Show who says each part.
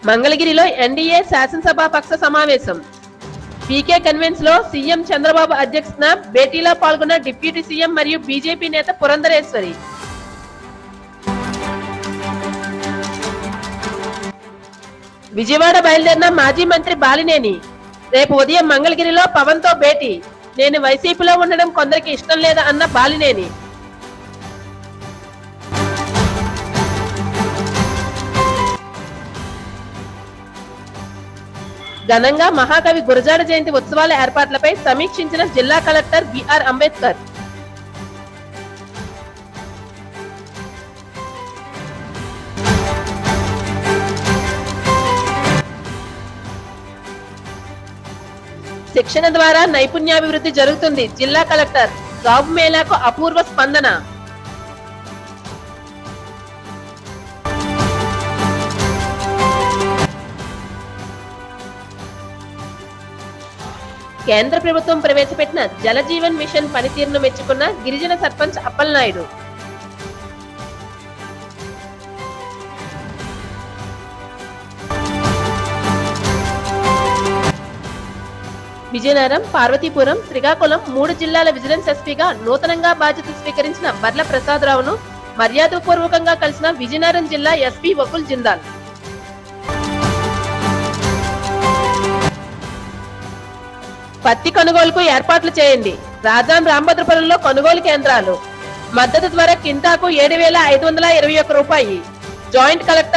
Speaker 1: మంగళగిరిలో ఎన్డీఏ శాసనసభాపక్ష సమావేశం. పీకే కన్వెన్స్ లో సీఎం చంద్రబాబు అధ్యక్షతన భేటీలో పాల్గొన్న డిప్యూటీ సీఎం మరియు బీజేపీ నేత పురంధరేశ్వరి. విజయవాడ బయలుదేరిన మాజీ మంత్రి బాలినేని రేపు ఉదయం మంగళగిరిలో పవన్ తో భేటీ. నేను వైసీపీలో ఉండడం కొందరికి ఇష్టం లేదా అన్న బాలినేని. ఘనంగా మహాకవి గురజాడ జయంతి ఉత్సవాల ఏర్పాట్లపై సమీక్షించిన జిల్లా కలెక్టర్ బిఆర్ అంబేద్కర్. శిక్షణ ద్వారా నైపుణ్యాభివృద్ధి జరుగుతుంది. జిల్లా కలెక్టర్. జాబ్ మేళాకు అపూర్వ స్పందన. కేంద్ర ప్రభుత్వం ప్రవేశపెట్టిన జలజీవన్ మిషన్ పనితీరును మెచ్చుకున్న గిరిజన సర్పంచ్ అప్పలనాయుడు. విజయనగరం, పార్వతీపురం, శ్రీకాకుళం 3 జిల్లాల విజిలెన్స్ ఎస్పీగా నూతనంగా బాధ్యతలు స్వీకరించిన బర్ల ప్రసాదరావును మర్యాదపూర్వకంగా కలిసిన విజయనగరం జిల్లా ఎస్పీ వకుల్ జిందాల్. పత్తి కొనుగోలుకు ఏర్పాట్లు చేయండి. రాజాం రాంభద్రపురంలో కొనుగోలు కేంద్రాలు. మద్దతు ధర క్వింటాకు 7,521 రూపాయి. Joint collector